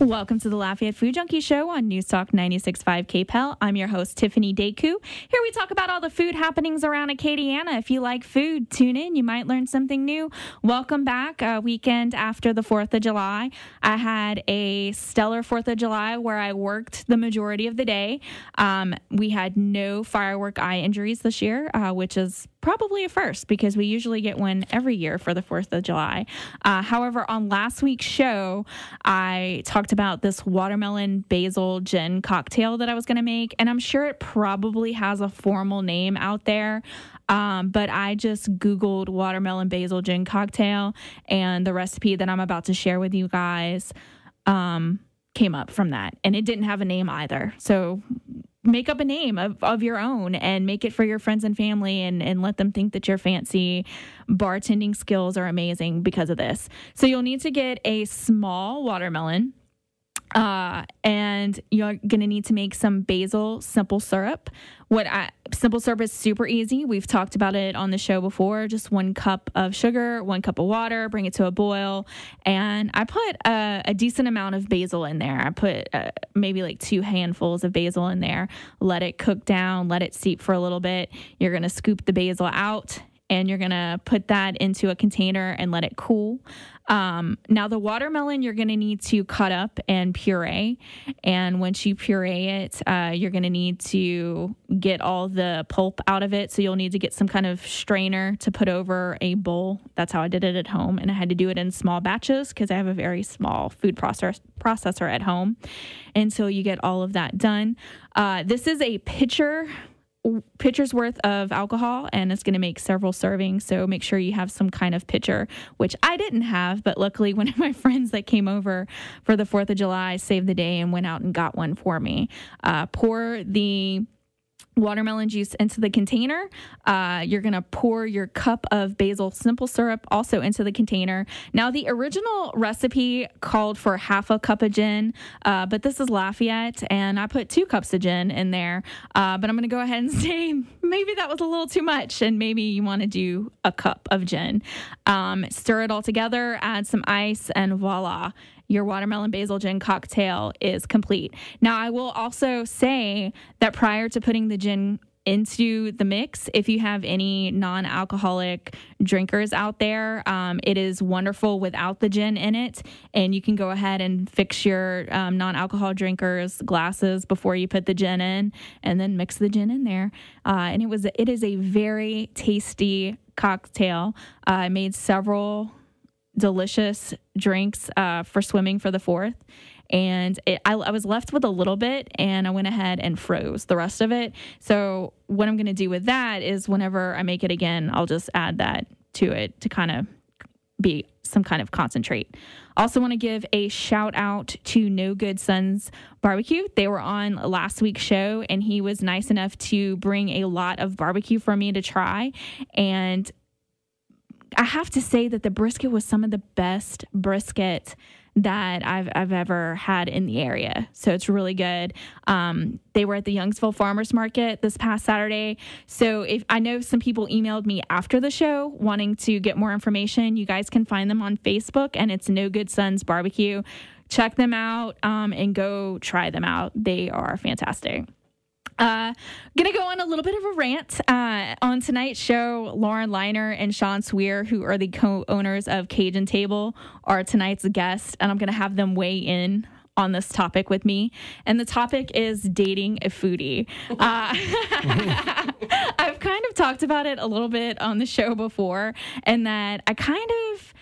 Welcome to the Lafayette Food Junkie Show on News Talk 96.5 KPEL. I'm your host, Tiffany Deku. Here we talk about all the food happenings around Acadiana. If you like food, tune in. You might learn something new. Welcome back. Weekend after the 4th of July. I had a stellar 4th of July where I worked the majority of the day. We had no firework eye injuries this year, which is probably a first because we usually get one every year for the 4th of July. However, on last week's show, I talked about this watermelon basil gin cocktail that I was going to make, and I'm sure it probably has a formal name out there, but I just Googled watermelon basil gin cocktail, and the recipe that I'm about to share with you guys came up from that, and it didn't have a name either. So make up a name of your own and make it for your friends and family and let them think that your fancy bartending skills are amazing because of this. So you'll need to get a small watermelon, and you're going to need to make some basil simple syrup. Simple syrup is super easy. We've talked about it on the show before. Just 1 cup of sugar, 1 cup of water, bring it to a boil. And I put a decent amount of basil in there. I put maybe like 2 handfuls of basil in there. Let it cook down, let it steep for a little bit. You're going to scoop the basil out, and you're going to put that into a container and let it cool. Now, the watermelon you're going to need to cut up and puree. And once you puree it, you're going to need to get all the pulp out of it. So you'll need to get some kind of strainer to put over a bowl. That's how I did it at home. And I had to do it in small batches because I have a very small food processor at home. And so you get all of that done. This is a pitcher's worth of alcohol, and it's going to make several servings, so make sure you have some kind of pitcher, which I didn't have, but luckily one of my friends that came over for the 4th of July saved the day and went out and got one for me. Pour the watermelon juice into the container. You're going to pour your cup of basil simple syrup also into the container. Now, the original recipe called for half a cup of gin, but this is Lafayette, and I put 2 cups of gin in there. But I'm going to go ahead and say maybe that was a little too much, and maybe you want to do a cup of gin. Stir it all together, add some ice, and voila. Your watermelon basil gin cocktail is complete. Now, I will also say that prior to putting the gin into the mix, if you have any non-alcoholic drinkers out there, it is wonderful without the gin in it. And you can go ahead and fix your non-alcohol drinkers' glasses before you put the gin in, and then mix the gin in there. And it is a very tasty cocktail. I made several delicious drinks for swimming for the 4th, and I was left with a little bit, and I went ahead and froze the rest of it. So what I'm going to do with that is whenever I make it again, I'll just add that to it to kind of be some kind of concentrate. Also want to give a shout out to No Good Sons Barbecue. They were on last week's show, and he was nice enough to bring a lot of barbecue for me to try, and I have to say that the brisket was some of the best brisket that I've ever had in the area. So it's really good. They were at the Youngsville Farmers Market this past Saturday. So if I know some people emailed me after the show wanting to get more information, you guys can find them on Facebook, and it's No Good Sons Barbecue. Check them out and go try them out. They are fantastic. Gonna go on a little bit of a rant. On tonight's show, Liner and Sean Suire, who are the co-owners of Cajun Table, are tonight's guests, and I'm gonna have them weigh in on this topic with me. And the topic is dating a foodie. I've kind of talked about it a little bit on the show before, and that I kind of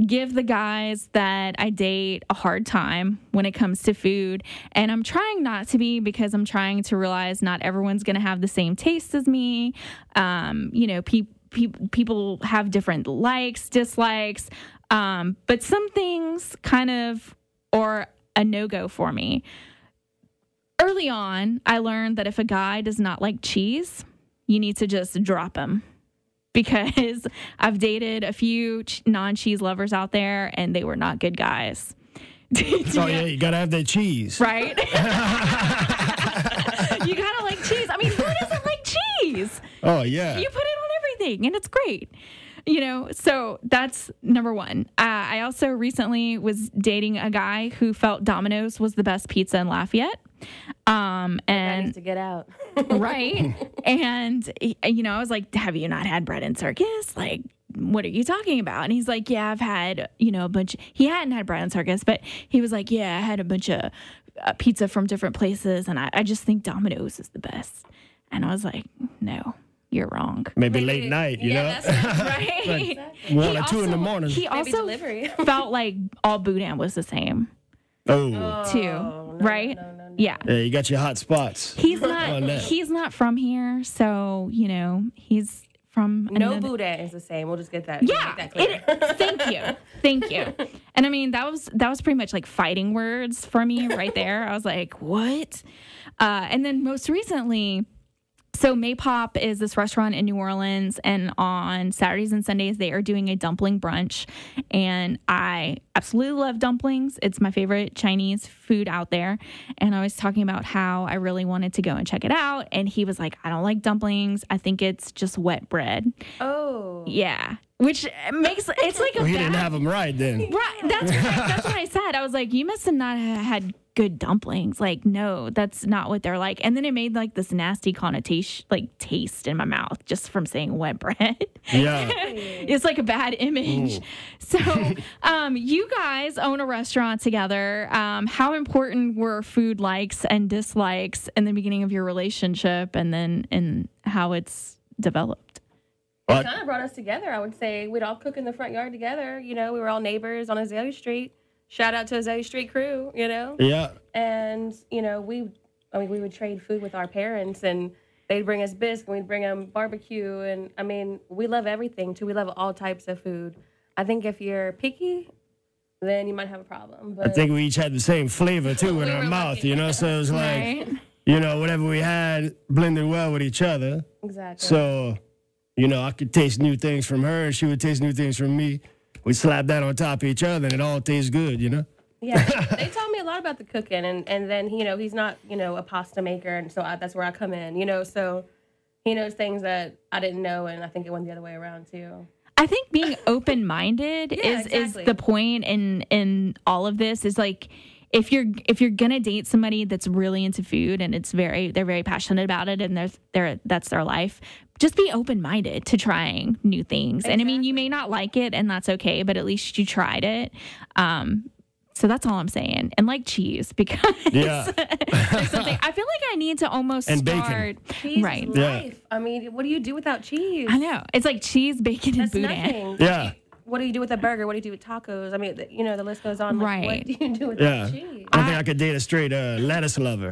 give the guys that I date a hard time when it comes to food. And I'm trying not to be, because I'm trying to realize not everyone's going to have the same taste as me. People have different likes, dislikes. But some things kind of are a no-go for me. Early on, I learned that if a guy does not like cheese, you need to just drop him. Because I've dated a few non-cheese lovers out there, and they were not good guys. Yeah, you got to have that cheese. Right? You got to like cheese. I mean, who doesn't like cheese? Oh, yeah. You put it on everything, and it's great. So that's number one. I also recently was dating a guy who felt Domino's was the best pizza in Lafayette. And I need to get out. Right. And, I was like, have you not had bread and circus? Like, what are you talking about? And he's like, yeah, I've had, a bunch. He hadn't had bread and circus, but he was like, yeah, I had a bunch of pizza from different places. And I just think Domino's is the best. And I was like, no. You're wrong. Maybe late night, you know? That's right. Like 1 or 2 in the morning. He also felt like all boudin was the same. Oh. Right? No. Yeah. Yeah, you got your hot spots. He's not from here, so, he's from No boudin is the same. We'll just get that. Yeah. Make that clear. Thank you. And I mean, that was pretty much like fighting words for me right there. I was like, what? And then most recently, so Maypop is this restaurant in New Orleans, and on Saturdays and Sundays, they are doing a dumpling brunch, and I absolutely love dumplings. It's my favorite Chinese food out there, and I was talking about how I really wanted to go and check it out, and he was like, I don't like dumplings. I think it's just wet bread. Oh. Yeah. Which makes, it's like he didn't have them right then. Right. That's what I said. I was like, you must have not had good dumplings. Like, no, that's not what they're like. And then it made like this nasty connotation, like taste in my mouth just from saying wet bread. Yeah. It's like a bad image. Ooh. So you guys own a restaurant together. How important were food likes and dislikes in the beginning of your relationship, and then in how it's developed? It kind of brought us together, I would say. We'd all cook in the front yard together. We were all neighbors on Azalea Street. Shout out to Azalea Street crew, Yeah. And, we would trade food with our parents, and they'd bring us biscuits, and we'd bring them barbecue. And, we love everything, too. We love all types of food. I think if you're picky, then you might have a problem. But I think we each had the same flavor, too, in our mouth, So it was like, whatever we had blended well with each other. Exactly. So... I could taste new things from her, and she would taste new things from me. We slap that on top of each other, and it all tastes good, Yeah, they taught me a lot about the cooking, and then, he's not, a pasta maker, and so that's where I come in, so he knows things that I didn't know, and I think it went the other way around, too. I think being open-minded is the point in all of this, is like, if you're gonna date somebody that's really into food and they're very passionate about it, and that's their life, just be open-minded to trying new things. Exactly. And you may not like it, and that's okay, but at least you tried it. So that's all I'm saying. And like cheese, because there's something I feel like I need to almost and start. Bacon. Cheese right. is life. What do you do without cheese? I know. It's like cheese, bacon, and boudin. Nothing. Yeah. What do you do with a burger? What do you do with tacos? The list goes on. Right. What do you do with cheese? I don't think I could date a straight lettuce lover.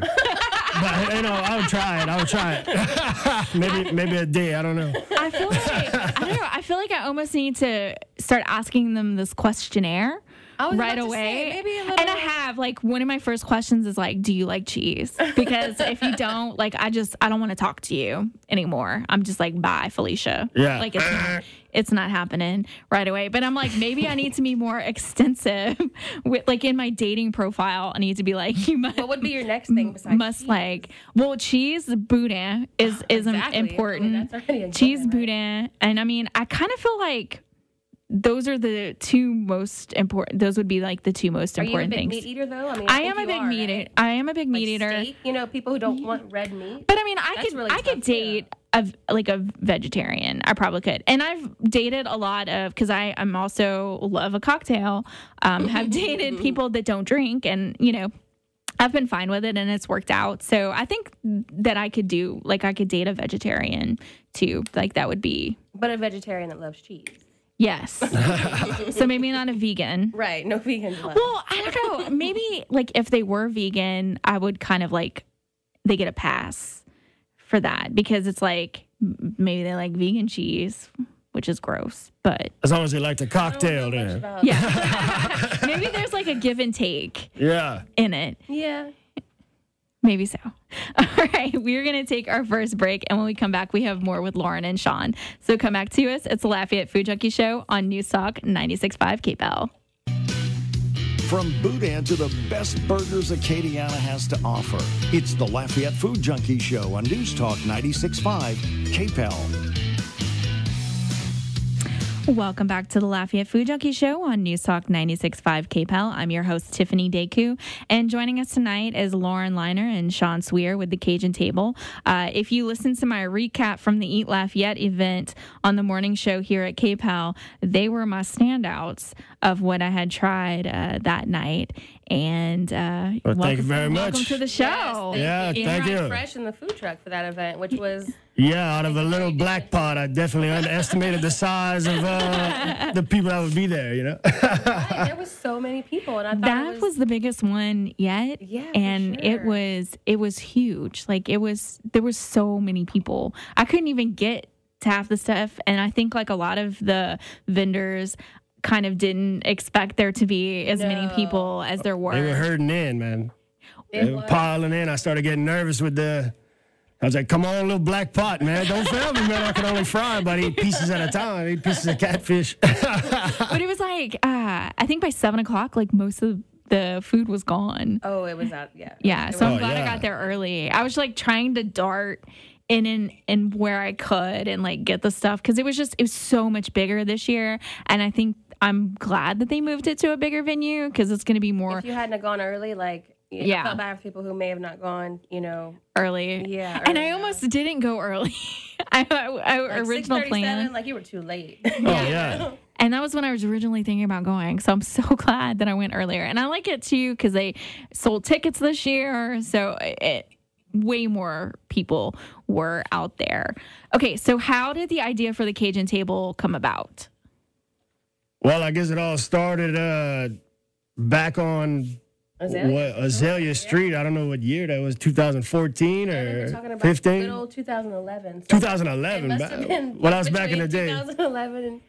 But, I would try it. Maybe a day. I don't know. I feel like I almost need to start asking them this questionnaire right away. Maybe a little. And I have, one of my first questions is do you like cheese? Because if you don't, I don't want to talk to you anymore. I'm just like, bye, Felicia. Yeah. It's not happening right away. But I'm like, maybe I need to be more extensive with, in my dating profile. I need to be like, you must. What would be your next thing besides cheese? Cheese, boudin is important. That's already a cheese, given, boudin. And I kind of feel like those are the two most important. Those would be the two most important things. Are you a big meat eater though? I am a big meat eater. I am a big meat eater. Steak, people who don't want red meat. But I could date a vegetarian. I probably could. And I've dated a lot of, because I'm also love a cocktail. Have dated people that don't drink, and I've been fine with it, and it's worked out. So I think that I could do I could date a vegetarian too. That would be. But a vegetarian that loves cheese. Yes. So maybe not a vegan. Right. No vegans left. Well, I don't know. Maybe if they were vegan, I would kind of they get a pass for that, because it's maybe they like vegan cheese, which is gross, but as long as they like the cocktail then. Yeah. Maybe there's a give and take in it. Yeah. Maybe so. All right, we're going to take our first break, and when we come back, we have more with Lauren and Sean. So come back to us. It's the Lafayette Food Junkie Show on News Talk 96.5 KPEL. From boudin to the best burgers Acadiana has to offer, it's the Lafayette Food Junkie Show on News Talk 96.5 KPEL. Welcome back to the Lafayette Food Junkie Show on News Talk 96.5 KPEL. I'm your host, Tiffany Deku, and joining us tonight is Lauren Liner and Sean Suire with the Cajun Table. If you listen to my recap from the Eat Lafayette event on the morning show here at KPEL, they were my standouts of what I had tried that night. And thank you very much. Welcome to the show. Yes, thank you. Fresh in the food truck for that event, which was... Yeah, out of a little black pot, I definitely underestimated the size of the people that would be there, you know? There was so many people, and I thought that was the biggest one yet. Yeah, and for sure. it was huge. Like there was so many people. I couldn't even get to half the stuff, and I think like a lot of the vendors kind of didn't expect there to be as many people as there were. They were herding in, man. They were piling in. I started getting nervous with I was like, come on, little black pot, man. Don't fail me, man. I can only fry about 8 pieces at a time, 8 pieces of catfish. But it was like, I think by 7 o'clock, like most of the food was gone. Oh, it was out, yeah. Yeah, so I'm glad I got there early. I was like trying to dart in and where I could and like get the stuff because it was so much bigger this year. And I think I'm glad that they moved it to a bigger venue because it's going to be more. If you hadn't gone early, like, I felt bad for people who may have not gone, early. Yeah. And I almost didn't go early. I like original plan. Like you were too late. Oh, yeah. And that was when I was originally thinking about going. So I'm so glad that I went earlier. And I like it too because they sold tickets this year. So way more people were out there. Okay, so how did the idea for the Cajun Table come about? Well, I guess it all started back on Azalea Street. I don't know what year that was, 2014 or 15? Good old 2011. 2011. When I was back in the day. 2011 and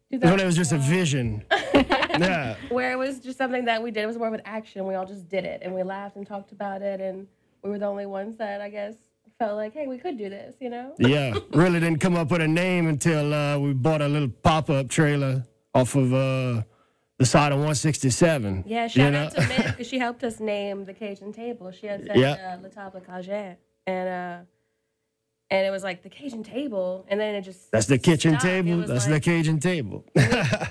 2012. When it was just a vision. Yeah. Where it was just something that we did. It was more of an action. We all just did it. And we laughed and talked about it. And we were the only ones that, I guess, felt like, hey, we could do this, Yeah. Really didn't come up with a name until we bought a little pop-up trailer off of the side of 167. Yeah, shout out to Miss because she helped us name the Cajun Table. She had said La Table Cajun. And it was like the Cajun Table. And then it just That's the kitchen stopped. table. That's the Cajun Table.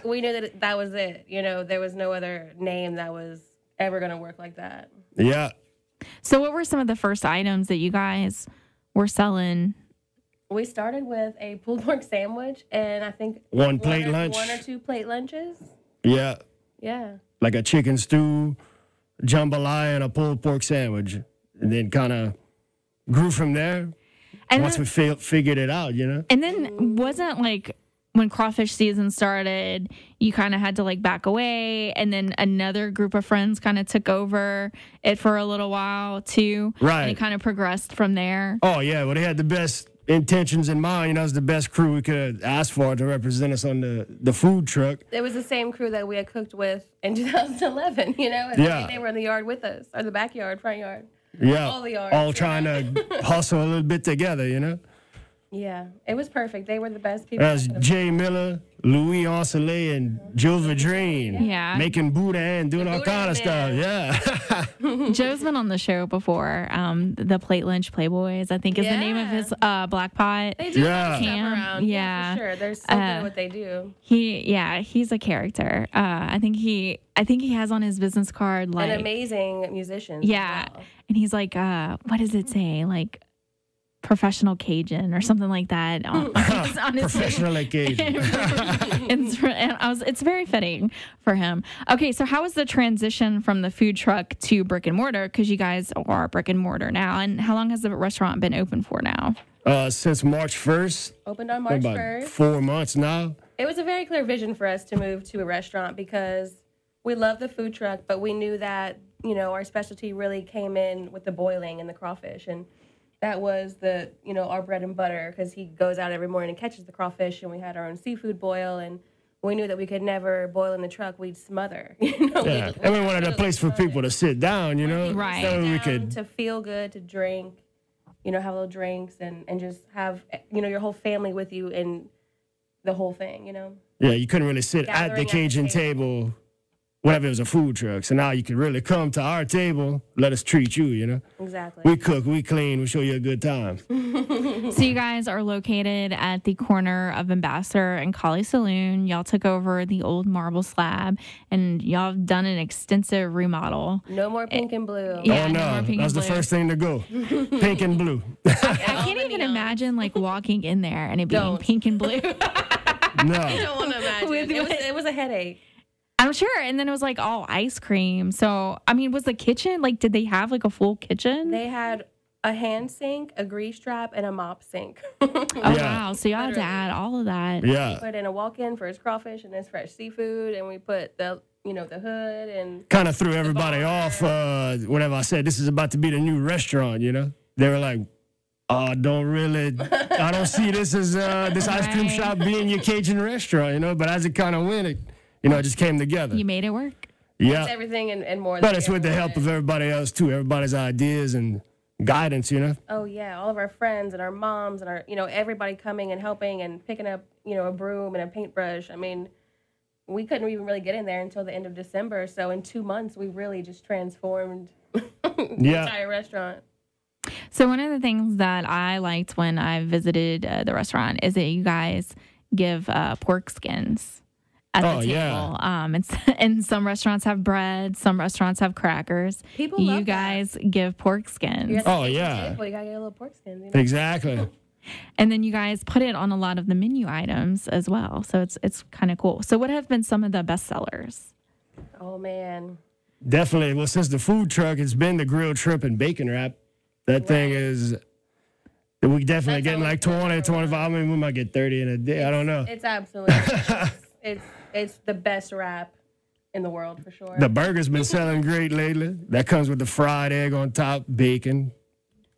we knew that was it. There was no other name that was ever going to work like that. Yeah. So what were some of the first items that you guys were selling? We started with a pulled pork sandwich and I think one plate lunch. 1 or 2 plate lunches. Yeah. Yeah. Like a chicken stew, jambalaya, and a pulled pork sandwich. And then kind of grew from there once we figured it out, And then wasn't like when crawfish season started, you kind of had to like back away, and then another group of friends kind of took over it for a little while too. Right. And it kind of progressed from there. Oh, yeah. Well, they had the best intentions in mind. It was the best crew we could ask for to represent us on the food truck. It was the same crew that we had cooked with in 2011, And they were in the yard with us, or the backyard, front yard. Yeah. All the yards. All trying to hustle a little bit together, Yeah, it was perfect. They were the best people. That was Jay Miller, Louis Ancelet, and Joe Vadrine. Yeah. Making boudin, doing all kind of stuff. Yeah. Joe's been on the show before. The Plate Lunch Playboys, I think is the name of his black pot. They do Yeah. stuff around. Yeah. For sure. They're so good at what they do. He's a character. I think he has on his business card like an amazing musician. Yeah. As well. And he's like, what does it say? Like professional Cajun or something like that on his Professional Cajun. It's very fitting for him. Okay, so how was the transition from the food truck to Brick-and-Mortar? Because you guys are Brick-and-Mortar now. And how long has the restaurant been open for now? Since March 1st. Opened on March about 1st. 4 months now. It was a very clear vision for us to move to a restaurant because we love the food truck, but we knew that, our specialty really came in with the boiling and the crawfish. And that was our bread and butter because he goes out every morning and catches the crawfish, and we had our own seafood boil, and we knew that we could never boil in the truck. We'd smother. Yeah. And we wanted a place for people to sit down, Right. So we down, could to feel good, to drink, have little drinks and just have, your whole family with you in the whole thing, Yeah, you couldn't really sit at the Gathering at the Cajun table. table whenever it was a food truck. So now you can really come to our table, let us treat you, you know? Exactly. We cook, we clean, we show you a good time. So you guys are located at the corner of Ambassador and Collie Saloon. Y'all took over the old marble slab, and y'all have done an extensive remodel. No more pink and blue. Yeah, oh, no more no. pink That's and the blue. first thing to go. Pink and blue. I can't even imagine like walking in there and it being Don't. pink and blue. No. I don't want to imagine. It was a headache. I'm sure. And then it was like all ice cream. So, I mean, was the kitchen, like, did they have like a full kitchen? They had a hand sink, a grease trap, and a mop sink. Oh, Yeah. wow. So y'all had to add all of that. Yeah. Put in a walk-in for his crawfish and his fresh seafood, and we put the hood and Kind of threw everybody off whenever I said this is about to be the new restaurant, you know? They were like, I don't see this as this ice cream shop being your Cajun restaurant, you know? But as it kind of went, it just came together. You made it work. Yeah. it's everything and more. But than it's with the help of everybody else, too. Everybody's ideas and guidance, you know? Oh yeah, all of our friends and our moms and our everybody coming and helping and picking up a broom and a paintbrush. I mean, we couldn't even really get in there until the end of December. So in 2 months, we really just transformed the entire restaurant. So one of the things that I liked when I visited the restaurant is that you guys give pork skins at the table. Yeah. And some restaurants have bread, some restaurants have crackers. People you love guys give pork skins. Oh, yeah. Table, you gotta get a little pork skins. Exactly. And then you guys put it on a lot of the menu items as well. So it's kind of cool. So what have been some of the best sellers? Oh man. Definitely. Well, since the food truck, it's been the grilled shrimp and bacon wrap. That thing is, we definitely getting like 20, 25. I mean, we might get 30 in a day. I don't know. It's absolutely it's the best wrap in the world for sure. The burger's been selling great lately. That comes with the fried egg on top, bacon,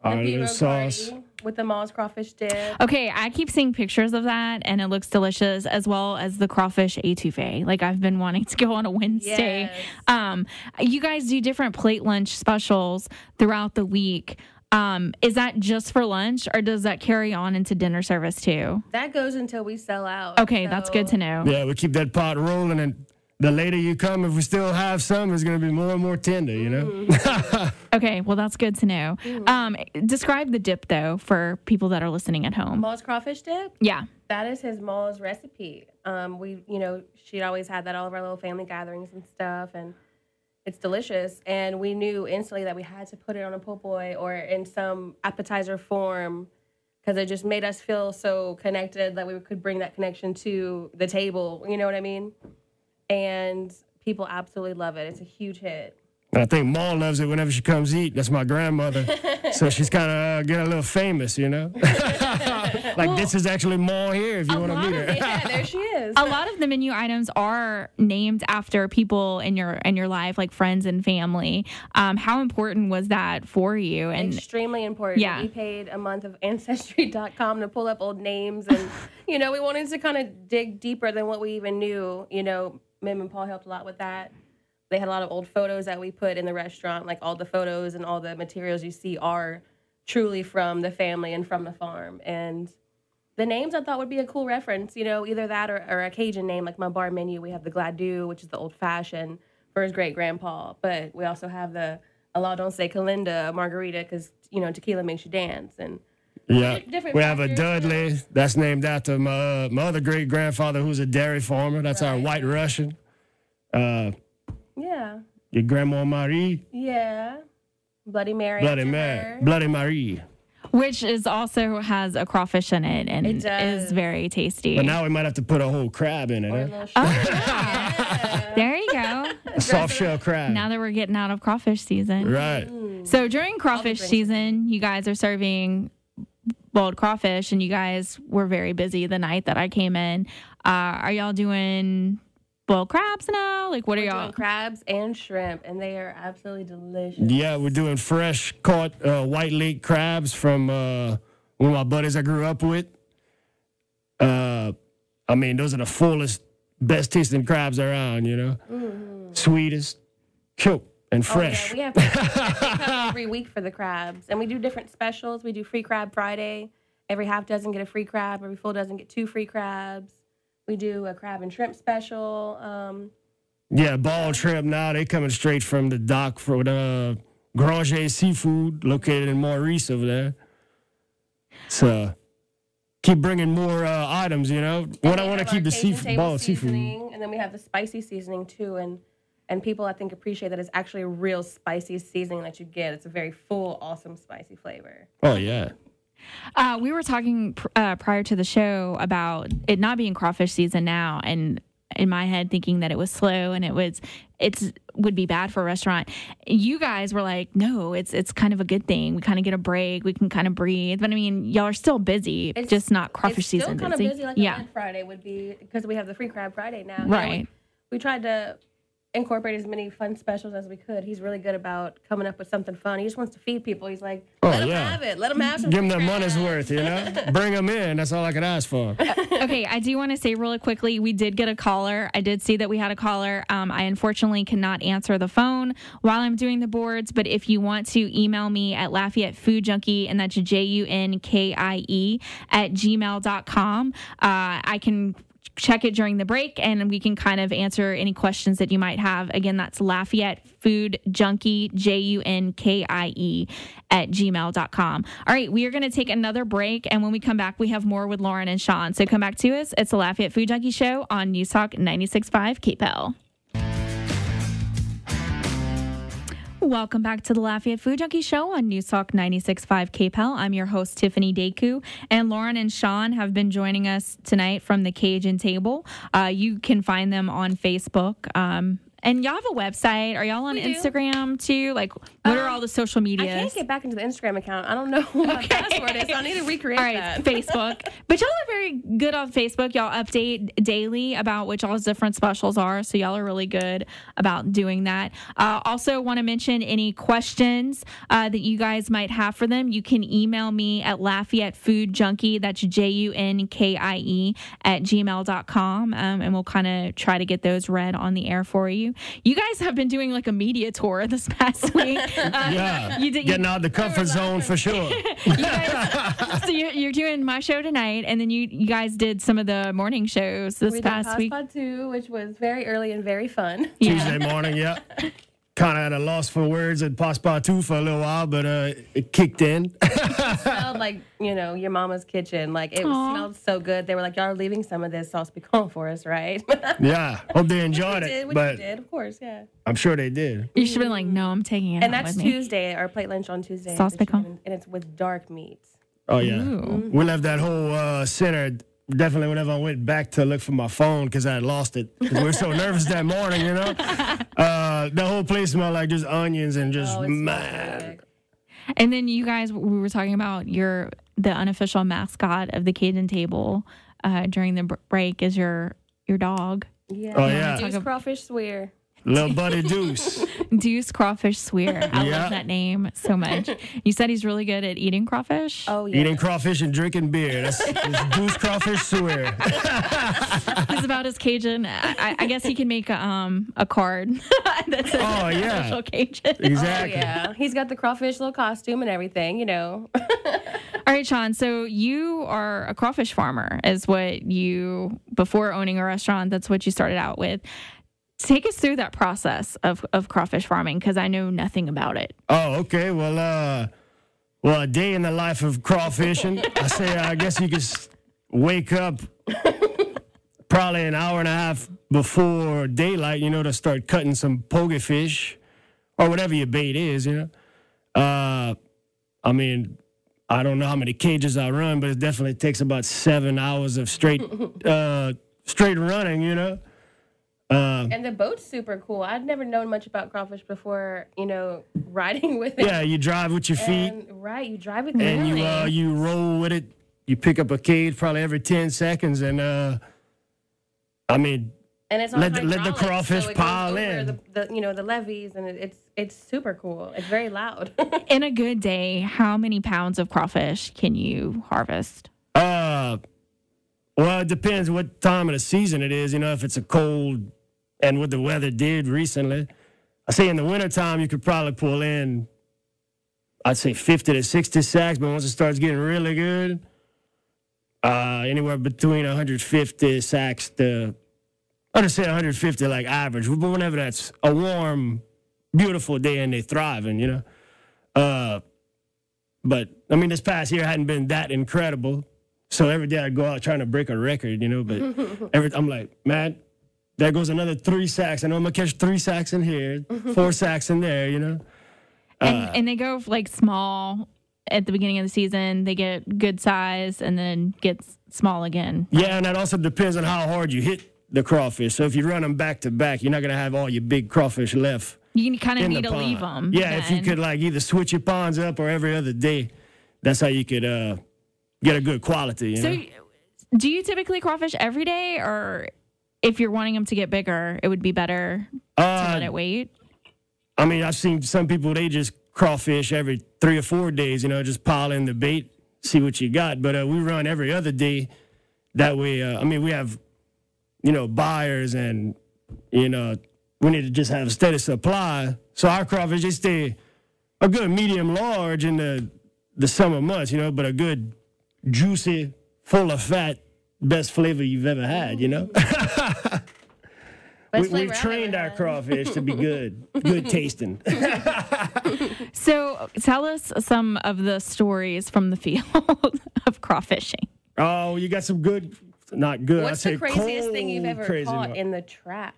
our little sauce. With the Moss crawfish dip. Okay, I keep seeing pictures of that, and it looks delicious, as well as the crawfish étouffée. Like, I've been wanting to go on a Wednesday. Yes. You guys do different plate lunch specials throughout the week. Is that just for lunch, or does that carry on into dinner service too? That goes until we sell out. Okay, that's good to know. Yeah, we keep that pot rolling, and the later you come, if we still have some, it's going to be more and more tender, you know? Okay, well, that's good to know. Describe the dip, though, for people that are listening at home. Moss crawfish dip? Yeah. That is his mom's recipe. She'd always had that at all of our little family gatherings and stuff, and it's delicious. And we knew instantly that we had to put it on a po' boy or in some appetizer form because it just made us feel so connected that we could bring that connection to the table. You know what I mean? And people absolutely love it. It's a huge hit. And I think Ma loves it whenever she comes eat. That's my grandmother. So she's kind of getting a little famous, you know? This is actually Ma here if you want to meet her. Yeah, there she is. A lot of the menu items are named after people in your life, like friends and family. How important was that for you? And extremely important. Yeah. We paid a month of Ancestry.com to pull up old names. And, we wanted to kind of dig deeper than what we even knew. Mim and Paul helped a lot with that. They had a lot of old photos that we put in the restaurant. Like all the photos and all the materials you see are truly from the family and from the farm. And the names I thought would be a cool reference, either that or a Cajun name. Like my bar menu, we have the Gladu, which is the old fashioned for his great grandpa. But we also have the Allah Don't Say Kalinda margarita because, tequila makes you dance. And yeah, different we have a factors. Dudley that's named after my other great grandfather who's a dairy farmer. That's our White Russian. Yeah. Your grandma Marie. Yeah. Bloody Mary. Bloody after Mary. her. Bloody Marie. which is also has a crawfish in it and It does. is very tasty. But now we might have to put a whole crab in it. Or a Eh? little There you go. A soft shell crab. Now that we're getting out of crawfish season. Right. So during crawfish season, you guys are serving boiled crawfish, and you guys were very busy the night that I came in. Are y'all doing boiled crabs now? Like, what are We're y'all? doing crabs and shrimp, and they are absolutely delicious. Yeah, we're doing fresh caught white lake crabs from one of my buddies I grew up with. I mean, those are the fullest, best tasting crabs around, you know? Mm-hmm. Sweetest, cute, and fresh. Oh, yeah, they come every week for the crabs. And we do different specials. We do free crab Friday. Every half dozen get a free crab. Every full dozen get 2 free crabs. We do a crab and shrimp special. Yeah, ball shrimp now, they coming straight from the dock for the Granger Seafood located in Maurice over there. So keep bringing more items, you know. What I want to keep the seafood. And then we have the spicy seasoning too, and people I think appreciate that it's actually a real spicy seasoning that you get. It's a very full, awesome spicy flavor. Oh yeah. We were talking prior to the show about it not being crawfish season now, and in my head thinking that it was slow and it would be bad for a restaurant. You guys were like, no, it's kind of a good thing. We kind of get a break. We can kind of breathe. But I mean, y'all are still busy. It's just not crawfish season. It's still kind of busy like a Red Friday would be, because we have the Free Crab Friday now. Right. You know, we tried to incorporate as many fun specials as we could. He's really good about coming up with something fun. He just wants to feed people. He's like, let him have it. Let him have some. Give them their money's worth, you know? Bring them in. That's all I could ask for. Okay, I do want to say really quickly, we did get a caller. I did see that we had a caller. I unfortunately cannot answer the phone while I'm doing the boards, but if you want to email me at lafayette.youtube, and that's JUNKIE @gmail.com, I can check it during the break, and we can kind of answer any questions that you might have. Again, that's Lafayette Food Junkie, JUNKIE @gmail.com. All right, we are going to take another break, and when we come back, we have more with Lauren and Sean. So come back to us. It's the Lafayette Food Junkie Show on News Talk 96.5 KPEL. Welcome back to the Lafayette Food Junkie Show on News Talk 96.5 KPEL. I'm your host, Tiffany Daku, and Lauren and Sean have been joining us tonight from the Cajun Table. You can find them on Facebook. And y'all have a website. Are y'all on Instagram too? Like, what are all the social medias? I can't get back into the Instagram account. I don't know what my password is. So I need to recreate that. Facebook. But y'all are very good on Facebook. Y'all update daily about what y'all's different specials are. So y'all are really good about doing that. Also want to mention any questions that you guys might have for them. You can email me at lafayettefoodjunkie, that's JUNKIE @gmail.com. And we'll kind of try to get those read on the air for you. You guys have been doing like a media tour this past week. Getting out of the comfort zone for sure. So you're doing my show tonight, and then you guys did some of the morning shows this past week. We did Paspa 2, which was very early and very fun. Tuesday morning, yeah. Kind of had a loss for words at Paspa 2 for a little while, but it kicked in. It smelled like, your mama's kitchen. Like, it smelled so good. They were like, y'all are leaving some of this sauce piquant for us, right? Yeah. Hope they enjoyed it. Which you did, of course, yeah. I'm sure they did. You should have been like, no, I'm taking it. And that's Tuesday, our plate lunch on Tuesday. Sauce piquant. And it's with dark meats. Oh, yeah. Ooh. We left that whole center. Definitely whenever I went back to look for my phone because I had lost it. We were so nervous that morning, The whole place smelled like just onions and just mad. And then you guys, we were talking about the unofficial mascot of the Cajun Table during the break is your dog. Yeah. Oh, yeah. Deuce Crawfish Suire. Little buddy Deuce. Deuce Crawfish Suire. I love that name so much. You said he's really good at eating crawfish? Oh, yeah. Eating crawfish and drinking beer. That's Deuce Crawfish Suire. He's about as Cajun. I guess he can make a card that says official Cajun. Exactly. Oh, yeah. He's got the crawfish little costume and everything, All right, Sean. So you are a crawfish farmer, is what you, before owning a restaurant, that's what you started out with. Take us through that process of crawfish farming, because I know nothing about it. Oh, okay. Well, a day in the life of crawfishing. I guess you could wake up probably an hour and a half before daylight, to start cutting some pogie fish or whatever your bait is, I don't know how many cages I run, but it definitely takes about 7 hours of straight running, And the boat's super cool. I'd never known much about crawfish before, riding with it. Yeah, you drive with your feet. Right, you drive with it. And you roll with it. You pick up a cage probably every 10 seconds, and and it's on let the crawfish pile in. The levees, and it's super cool. It's very loud. In a good day, how many pounds of crawfish can you harvest? Well, it depends what time of the season it is. If it's a cold and what the weather did recently. I say in the wintertime, you could probably pull in, I'd say 50 to 60 sacks, but once it starts getting really good, anywhere between 150 sacks to I'll just say 150 like average. But whenever that's a warm, beautiful day and they thriving, you know. But I mean, this past year hadn't been that incredible. So every day I go out trying to break a record, you know. But I'm like, man, there goes another 3 sacks. I know I'm gonna catch 3 sacks in here, 4 sacks in there, you know. And they go like small at the beginning of the season. They get good size and then get small again. Yeah, and that also depends on how hard you hit the crawfish. So if you run them back to back, you're not gonna have all your big crawfish left. You kind of need to leave them. Yeah, then. If you could like either switch your ponds up or every other day, that's how you could get a good quality. You know? Do you typically crawfish every day, or if you're wanting them to get bigger, it would be better to let it wait? I mean, I've seen some people, they just crawfish every 3 or 4 days, you know, just pile in the bait, see what you got. But we run every other day. That way, I mean, we have, you know, buyers and, you know, we need to just have a steady supply. So our crawfish, they stay a good medium large in the summer months, you know, but a good juicy, full of fat, best flavor you've ever had, you know? We've trained our crawfish to be good tasting. So tell us some of the stories from the field of crawfishing. Oh, you got some good, not good. What's the craziest thing you've ever caught in the traps?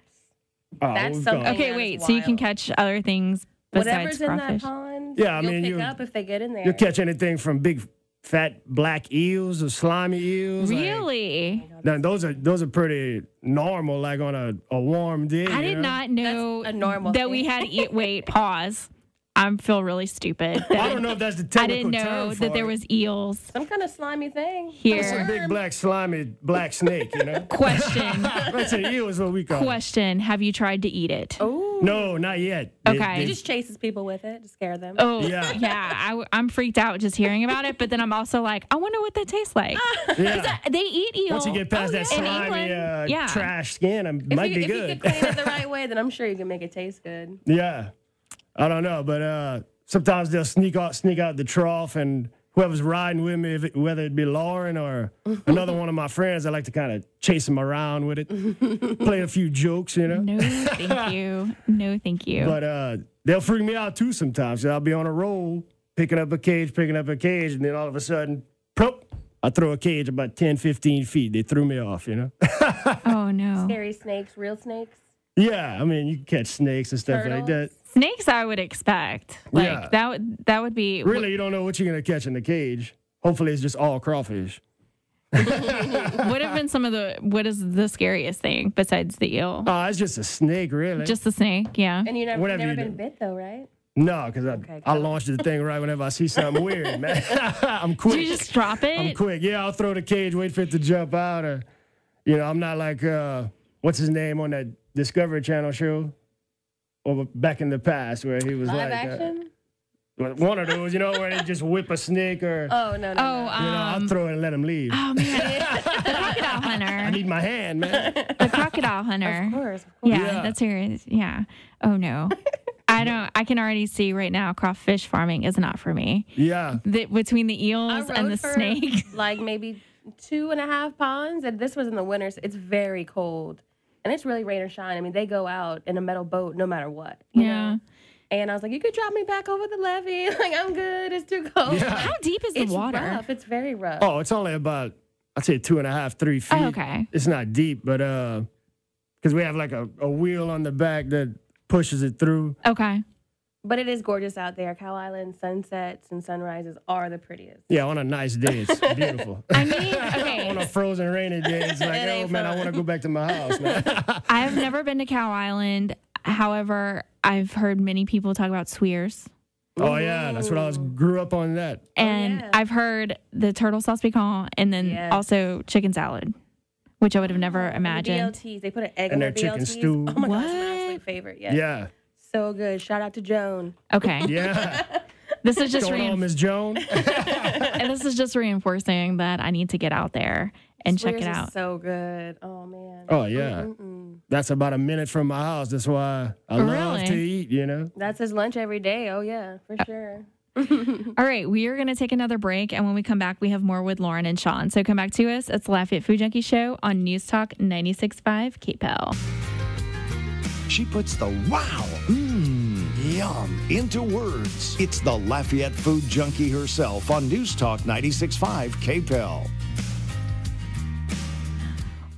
Oh, that's something. Okay, wait. So you can catch other things besides whatever's crawfish? in that pond. Yeah, I you'll mean, pick up if they get in there. You'll catch anything from big, fat black eels or slimy eels. Really? Like, those are pretty normal. Like on a warm day. I did not know a normal that thing. we had. Wait, pause. I feel really stupid. I don't know if that's the technical I didn't know term that for there it. was eels. Some kind of slimy thing. Here. It's a big black slimy black snake, you know. Question. That's an eel is what we call it. Question. Have you tried to eat it? Oh. No, not yet. Okay. He just chases people with it to scare them. Oh, Yeah. I'm freaked out just hearing about it, but then I'm also like, I wonder what that tastes like. Yeah. They eat eel. Once you get past that in slimy England. trash skin, it might be If good. you can clean it the right way, then I'm sure you can make it taste good. Yeah. I don't know, but sometimes they'll sneak out the trough, and whoever's riding with me, whether it be Lauren or another one of my friends, I like to kind of chase them around with it, play a few jokes, you know. No, thank you. No, thank you. But they'll freak me out too sometimes. So I'll be on a roll, picking up a cage, and then all of a sudden, plop, I throw a cage about 10, 15 feet. They threw me off, you know. Oh, no. Scary snakes, real snakes. Yeah, I mean, you can catch snakes and stuff like that. Snakes, I would expect. Like, Yeah. that would be... Really, you don't know what you're going to catch in the cage. Hopefully, it's just all crawfish. What have been what is the scariest thing besides the eel? Oh, it's just a snake, really. Just the snake, yeah. And you've never Whatever you been do. bit, though, right? No, because I launched the thing right whenever I see something weird, man. I'm quick. Do you just drop it? I'm quick. Yeah, I'll throw the cage, wait for it to jump out. Or, you know, I'm not like, what's his name on that Discovery Channel show? Or back in the past where he was Live like... action? One of those, you know, where they just whip a snake or... Oh, no. I'll throw it and let him leave. Oh, man. The crocodile hunter. I need my hand, man. The crocodile hunter. Of course. Yeah, that's serious. Yeah. Oh, no. I can already see right now crawfish farming is not for me. Yeah. Between the eels and the snake. Like maybe 2.5 ponds. And this was in the winter, so it's very cold. And it's really rain or shine. I mean, they go out in a metal boat no matter what. You know? And I was like, you could drop me back over the levee. Like, I'm good. It's too cold. Yeah. How deep is the water? It's rough. It's very rough. Oh, it's only about, I'd say 2.5, 3 feet. Oh, okay. It's not deep, but because we have like a wheel on the back that pushes it through. Okay. But it is gorgeous out there. Cow Island sunsets and sunrises are the prettiest. Yeah, on a nice day, it's beautiful. I mean, okay. On a frozen rainy day, it's like, oh man, I want to go back to my house, man. I have never been to Cow Island. However, I've heard many people talk about Suires. Oh yeah, that's what I grew up on that. And I've heard the turtle sauce piquant and then also chicken salad, which I would have never imagined. The BLTs, they put an egg And in their their chicken BLTs. stew. Oh my What? gosh, my absolute favorite. Yes. Yeah. So good. Shout out to Joan. Okay. Yeah. This is just Going on, Miss Joan. and this is just reinforcing that I need to get out there and check it Suire's is out. so good. Oh man. Oh yeah. That's about a minute from my house. That's why I love to eat, you know. That's his lunch every day. Oh yeah, for sure. All right, we are going to take another break, and when we come back, we have more with Lauren and Sean. So come back to us. It's the Lafayette Food Junkie Show on News Talk 96.5 KPEL. She puts the wow, yum into words. It's the Lafayette Food Junkie herself on News Talk 96.5 KPEL.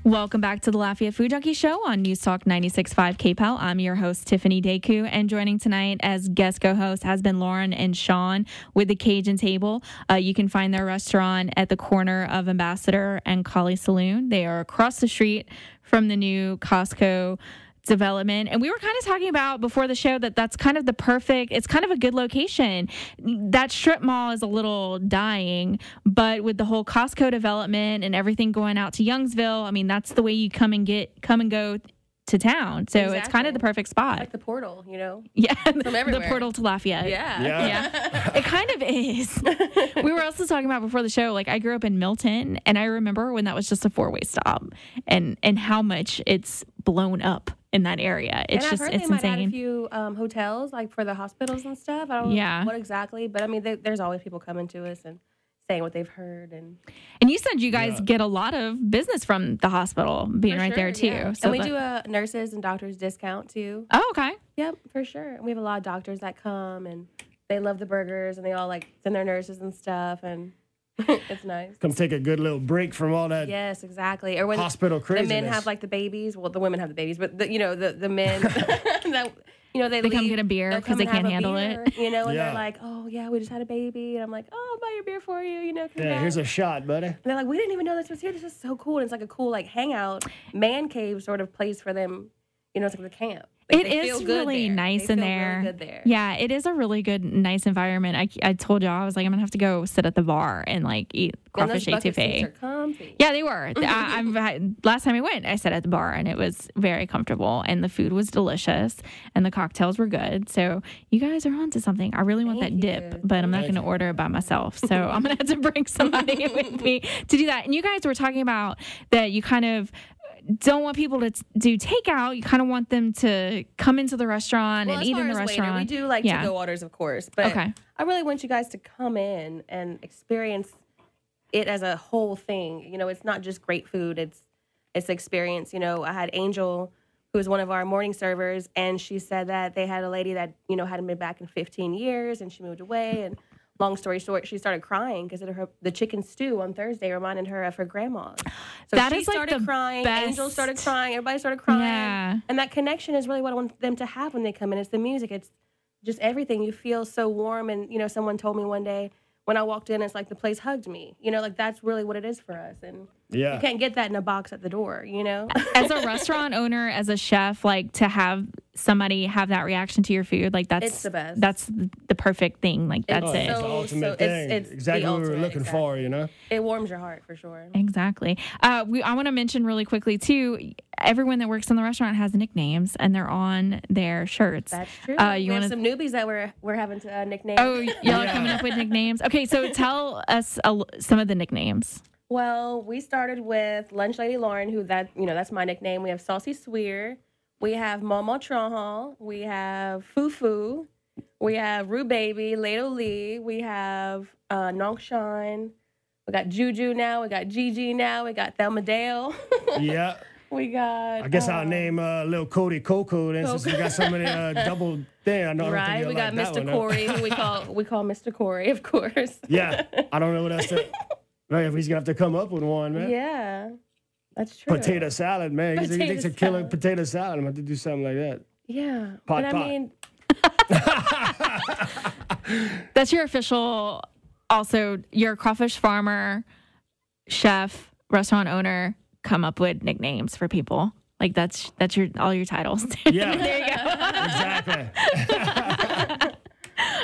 Welcome back to the Lafayette Food Junkie Show on News Talk 96.5 KPEL. I'm your host, Tiffany Deku, and joining tonight as guest co-host has been Lauren and Sean with the Cajun Table. You can find their restaurant at the corner of Ambassador and Collie Saloon. They are across the street from the new Costco development. And we were kind of talking about before the show that's kind of it's kind of a good location. That strip mall is a little dying, but with the whole Costco development and everything going out to Youngsville, I mean, that's the way you come and go to town. So It's kind of the perfect spot. Like the portal, Yeah. From everywhere. The portal to Lafayette. Yeah. It kind of is. We were also talking about before the show, like I grew up in Milton, and I remember when that was just a 4-way stop and how much it's blown up in that area. It's and just, I've heard it's they might insane. add a few hotels, like for the hospitals and stuff. I don't know what exactly, but I mean, there's always people coming to us and saying what they've heard. And you said you guys get a lot of business from the hospital being right there too. Yeah. So and we do a nurses and doctors discount too. Oh, okay. Yep, for sure. And we have a lot of doctors that come and they love the burgers and they all like send their nurses and stuff, and it's nice. Come take a good little break from all that. Yes, exactly. Or when hospital craziness. The men have like the babies. Well, the women have the babies, but the men that they come get a beer because they can't handle it. And they're like, oh yeah, we just had a baby, and I'm like, oh, I'll buy your beer for you. Yeah, here's a shot, buddy. And they're like, we didn't even know this was here. This is so cool. And it's like a cool like hangout man cave sort of place for them. It's like the camp. Like, it is really nice in there. Really good there. Yeah, it is a really good, nice environment. I told y'all, I was like, I'm gonna have to go sit at the bar and like eat crawfish etouffee. Yeah, they were. Last time I went, I sat at the bar and it was very comfortable, and the food was delicious, and the cocktails were good. So you guys are onto something. I really want that dip, but I'm not gonna order it by myself. So I'm gonna have to bring somebody with me to do that. And you guys were talking about that you kind of don't want people to do takeout. You kind of want them to come into the restaurant and eat in the restaurant. We do like to-go orders, of course, but I really want you guys to come in and experience it as a whole thing. It's not just great food. It's experience. I had Angel, who was one of our morning servers, and she said that they had a lady that hadn't been back in 15 years, and she moved away. And long story short, she started crying because the chicken stew on Thursday reminded her of her grandma. So she started crying. Angel started crying. Everybody started crying. Yeah. And that connection is really what I want them to have when they come in. It's the music. It's just everything. You feel so warm. And, someone told me one day when I walked in, it's like the place hugged me. Like that's really what it is for us. And you can't get that in a box at the door, As a restaurant owner, as a chef, like to have somebody have that reaction to your food, like it's the best. That's the perfect thing. Like that's it. It's the ultimate thing. It's exactly what we were looking for, It warms your heart for sure. Exactly. I want to mention really quickly too, everyone that works in the restaurant has nicknames and they're on their shirts. That's true. We have some newbies that we're having to nickname. Oh, y'all are coming up with nicknames. Okay, so tell us some of the nicknames. Well, we started with Lunch Lady Lauren, that's my nickname. We have Saucy Suire. We have Mama Tronhall. We have Fufu. We have Rue Baby, Lado Lee. We have Nonk Shine. We got Juju now. We got Gigi now. We got Thelma Dale. Yeah. We got. I guess I'll name little Cody Coco then, since we got so many double thing. I know. Right. We got Mr. Corey, who we call Mr. Corey, of course. Yeah. I don't know what else to. Right, if he's gonna have to come up with one, man. Yeah, that's true. Potato salad, man. He thinks a killer potato salad. I'm gonna have to do something like that. Yeah, pot. That's your official. Also, you're a crawfish farmer, chef, restaurant owner. Come up with nicknames for people. Like that's all your titles. Yeah, there you go. Exactly.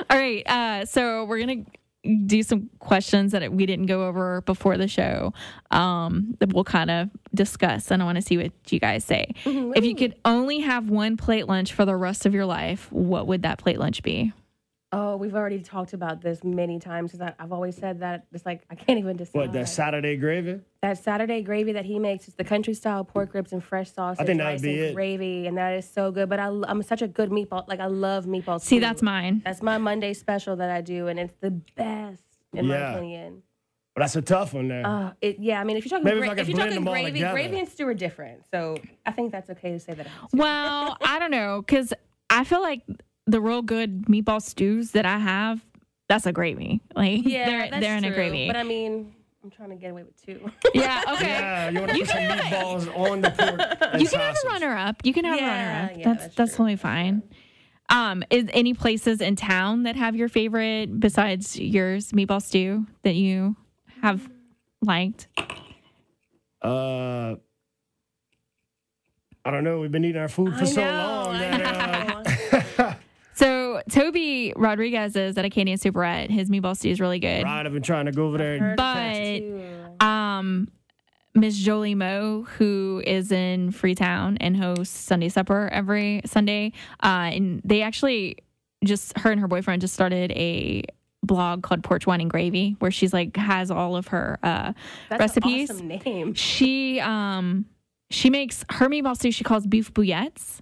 All right, so we're gonna do some questions that we didn't go over before the show that we'll kind of discuss, and I want to see what you guys say. If you could only have one plate lunch for the rest of your life, what would that plate lunch be? Oh, we've already talked about this many times because I've always said that it's like I can't even decide. What, that Saturday gravy? That Saturday gravy that he makes is the country style pork ribs and fresh sausage, I think that rice would be and it. gravy, and that is so good. But I'm such a good meatball. Like I love meatballs. See, too. that's mine. That's my Monday special that I do, and it's the best in my opinion. But that's a tough one there. Yeah, I mean, if you're talking, Maybe if I could if you're blend talking them all gravy, together. gravy and stew are different. So I think that's okay to say that. Well, I don't know, because I feel like the real good meatball stews that I have, that's a gravy. Like, Yeah, they're in a gravy. But I mean, I'm trying to get away with two. Yeah, okay. Yeah, you want to put some meatballs on the pork and You can have a sausage. runner-up. You can have a Yeah, runner-up. yeah, That's that's totally fine. Is any places in town that have your favorite besides yours meatball stew that you have liked? I don't know. We've been eating our food for so long. That, So Toby Rodriguez is at Acadian Superette. His meatball stew is really good. right, I've been trying to go over there. But Miss Jolie Moe, who is in Freetown and hosts Sunday Supper every Sunday, and they actually her and her boyfriend just started a blog called Porch Wine and Gravy, where she's like has all of her recipes. That's an awesome name. She makes her meatball stew. She calls beef bouillettes,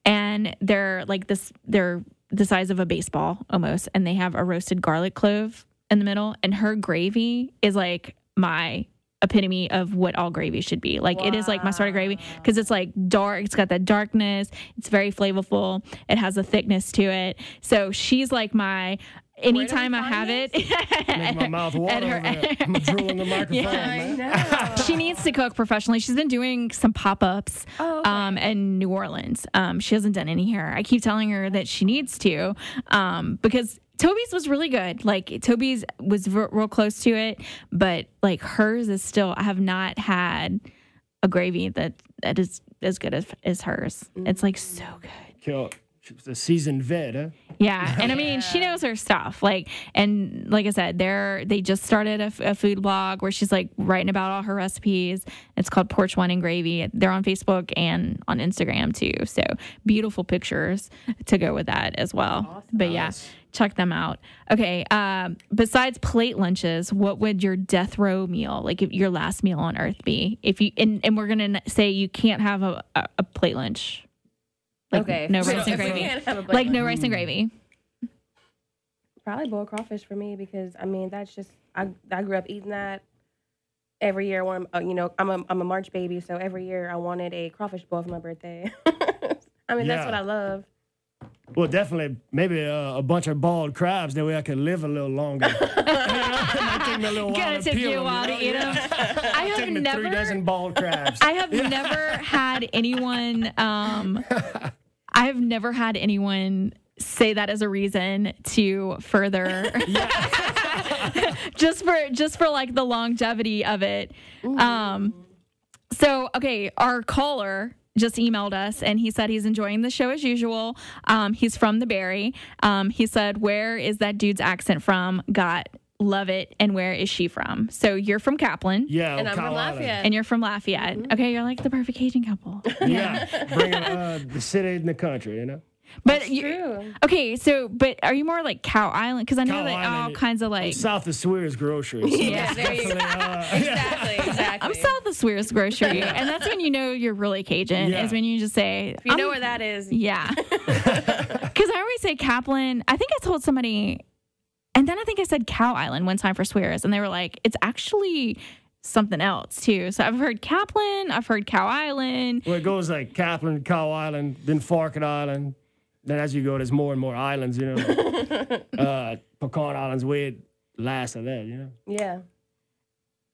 and they're like this. They're the size of a baseball almost, and they have a roasted garlic clove in the middle. And her gravy is like my epitome of what all gravy should be. Like it is like my starter gravy because it's like dark. It's got that darkness. It's very flavorful. It has a thickness to it. So she's like my. Anytime I have it, Make my mouth water. I'm drooling the microphone. Yeah, I know. she needs to cook professionally. She's been doing some pop-ups in New Orleans. She hasn't done any here. I keep telling her that she needs to because Toby's was really good. Like Toby's was real close to it, but like hers is still. I have not had a gravy that is as good as hers. It's like so good. Kill. She's a seasoned vet, huh? Yeah, and I mean, she knows her stuff. Like I said, they just started a food blog where she's like writing about all her recipes. It's called Porch Wine and Gravy. They're on Facebook and on Instagram too. So beautiful pictures to go with that as well. Awesome. But yeah, check them out. Okay. Besides plate lunches, what would your death row meal, like your last meal on earth, be? If you and we're gonna say you can't have a plate lunch. Like okay. No rice and gravy. Like no rice and gravy. Probably boiled crawfish for me because I mean that's just I grew up eating that every year. When I'm a March baby, so every year I wanted a crawfish boil for my birthday. I mean that's what I love. Well, definitely maybe a bunch of bald crabs. That way I could live a little longer. It take me a little while Gonna to take peel you a them, while to eat them. I have Take me never 3 dozen bald crabs. I have never had anyone I have never had anyone say that as a reason to further just for like the longevity of it. So okay, our caller just emailed us and he said he's enjoying the show as usual. He's from the Berry. He said, "Where is that dude's accent from? Love it. And where is she from?" So you're from Kaplan. Yeah, And I'm from Lafayette. And you're from Lafayette. Mm-hmm. Okay, you're like the perfect Cajun couple. Yeah, bringing the city and the country, you know. But True. Okay, so but are you more like Cow Island? Because I know Cow that all Island, kinds of like south of Suire's grocery. So Yeah, there you go. Exactly. I'm south of Suire's grocery, and that's when you know you're really Cajun. Yeah. Is when you just say, You know where that is. Yeah. Because I always say Kaplan. I think I told somebody, and then I think I said Cow Island one time for Suire's, and they were like, it's actually something else too. So I've heard Kaplan, I've heard Cow Island. Well, it goes like Kaplan, Cow Island, then Forked Island. Then as you go, there's more and more islands, you know. Pecan Island's way last of that, you know. Yeah.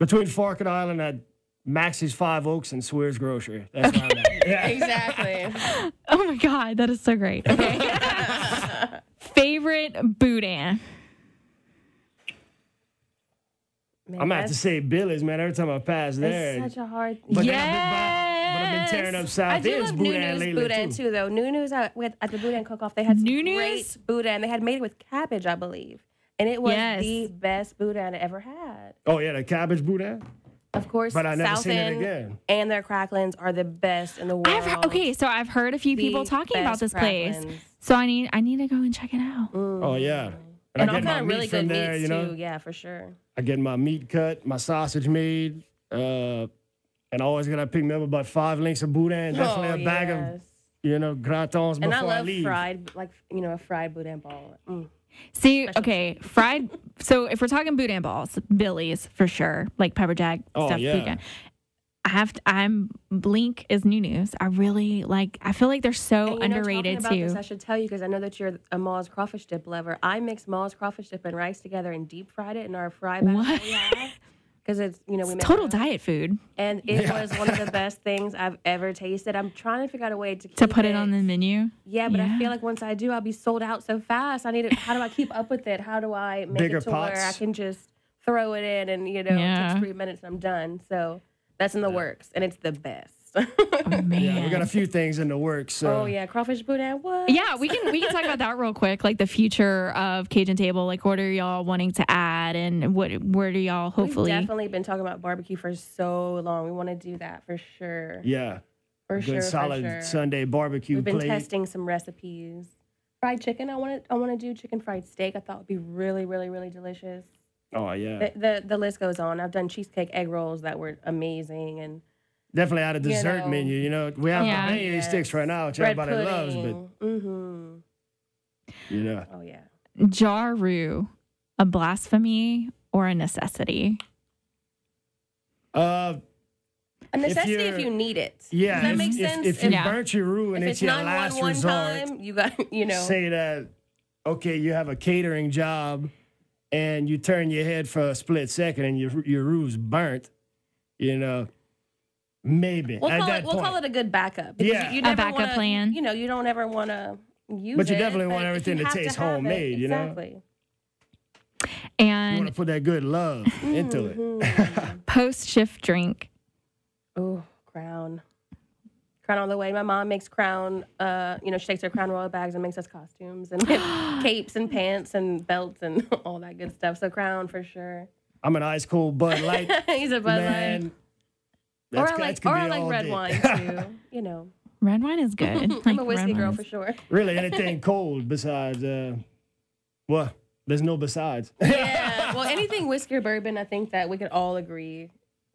Between Forked Island at Maxie's 5 Oaks and Suire's Grocery. That's where I'm at. Yeah. Exactly. Oh my God, that is so great. Okay. Favorite boudin? Man, I'm going to have to say Billy's, man. Every time I pass there. It's such a hard But Yes. I've been tearing up I South do End's love boudin Nunu's lately, boudin too. too, though. Nunu's at the boudin cook-off, they had some Nunu's? great boudin. They had made it with cabbage, I believe, and it was Yes. the best boudin I ever had. Oh, yeah, the cabbage boudin? Of course, But I never South seen it End again. and their cracklins are the best in the world. So I've heard a few people talking about this place. Cracklins. So I need to go and check it out. Oh, yeah. And I all get my kind of really meat from good there, meats you know. too. Yeah, for sure. I get my meat cut, my sausage made, and I always gotta pick me up about 5 links of boudin, definitely a bag of, you know, gratons before And I love leave. fried, like, you know, a fried boudin ball. See, okay, fried. So if we're talking boudin balls, Billy's for sure, like pepper jack stuff. yeah. Boudin. I'm Blink is new news. I really like. I feel like they're so And, underrated talking about too. this, I should tell you because I know that you're a Ma's crawfish dip lover. I mix Ma's crawfish dip and rice together and deep fried it in our fry batter What? that we have. Because it's, you know, we make Total our own. diet food And it was one of the best things I've ever tasted. I'm trying to figure out a way to to keep put it on the menu. Yeah, but I feel like once I do, I'll be sold out so fast. I need it. How do I keep up with it? How do I make Bigger it to pots. where I can just throw it in and, you know, it takes 3 minutes and I'm done. So that's in the works, and it's the best. Oh man. Yeah, we got a few things in the works. So. Oh yeah, crawfish boudin. What? Yeah, we can talk about that real quick, like the future of Cajun Table. Like, what are y'all wanting to add, and where do y'all hopefully? We've definitely been talking about barbecue for so long. We want to do that for sure. Yeah. For Good sure. solid for sure. Sunday barbecue We've been plate. testing some recipes. Fried chicken. I want to do chicken fried steak. I thought would be really, really, really delicious. Oh, yeah. The list goes on. I've done cheesecake egg rolls that were amazing, and Definitely out of dessert know. menu. You know, we have Yeah. banana sticks right now, which bread everybody loves, pudding. but, you know. Oh yeah. Jaru, a blasphemy or a necessity? A necessity if you're- you need it. Yeah, Does that make sense? if you Yeah. burnt your roux and if it's your 911 last one resort, time, you got, you know. say that, okay, you have a catering job and you turn your head for a split second and your roux's burnt, you know, maybe We'll at call that it. We'll point. call it a good backup. Because Yeah. you A never backup wanna, plan. You know, you don't ever want to use it. But you definitely want if everything you to have taste have it, homemade, you know? exactly. You And want to put that good love into it. post shift drink. Oh, Crown. Crown all the way. My mom makes Crown. You know, she takes her Crown Royal bags and makes us costumes and capes and pants and belts and all that good stuff. So Crown for sure. I'm an ice cold Bud Light. He's a Bud Light. Man, Or that's I like all red day. wine too. You know, Red wine is good. I'm a whiskey girl for sure. Really, anything cold besides, well, there's no besides. Yeah. Well, anything whiskey or bourbon, I think that we could all agree.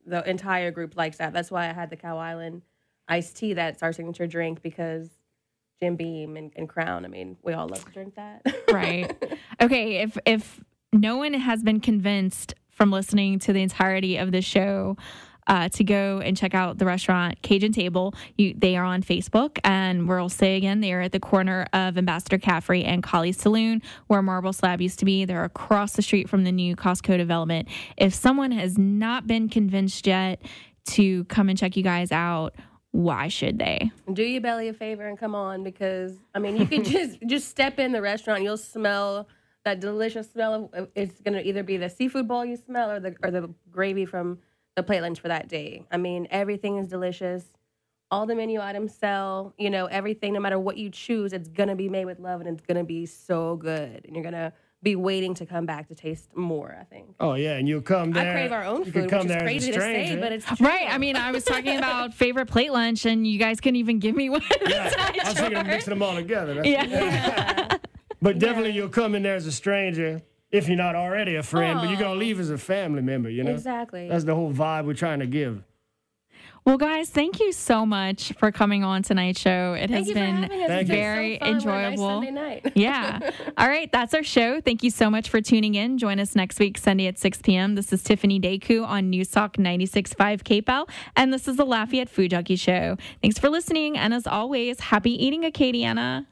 The entire group likes that. That's why I had the Cow Island iced tea. That's our signature drink because Jim Beam and Crown. I mean, we all love to drink that. Right. Okay. If no one has been convinced from listening to the entirety of the show to go and check out the restaurant Cajun Table, they are on Facebook, and we'll say again, they are at the corner of Ambassador Caffrey and Colley's Saloon, where Marble Slab used to be. They're across the street from the new Costco development. If someone has not been convinced yet to come and check you guys out, why should they? Do your belly a favor and come on, because I mean, you can just step in the restaurant, you'll smell that delicious smell of, it's gonna either be the seafood bowl you smell or the gravy from the plate lunch for that day. I mean, everything is delicious. All the menu items sell. You know, everything, no matter what you choose, it's gonna be made with love and it's gonna be so good, and you're gonna be waiting to come back to taste more, I think. Oh, yeah, and you'll come there. I crave our own You can food, come which there is as a crazy to say, stranger. but it's true. Right. I mean, I was talking about favorite plate lunch, and you guys couldn't even give me one. Yeah, I was thinking of mixing them all together. That's- Yeah. But definitely you'll come in there as a stranger if you're not already a friend, but you're going to leave as a family member, you know? Exactly. That's the whole vibe we're trying to give. Well, guys, thank you so much for coming on tonight's show. It has Thank you for been having us. Thank It's you. been very so fun. What a nice enjoyable. Sunday night. Yeah. All right. That's our show. Thank you so much for tuning in. Join us next week, Sunday at 6 p.m. This is Tiffany Daku on News Talk 96.5 KPEL. And this is the Lafayette Food Junkie Show. Thanks for listening. And as always, happy eating, Acadiana.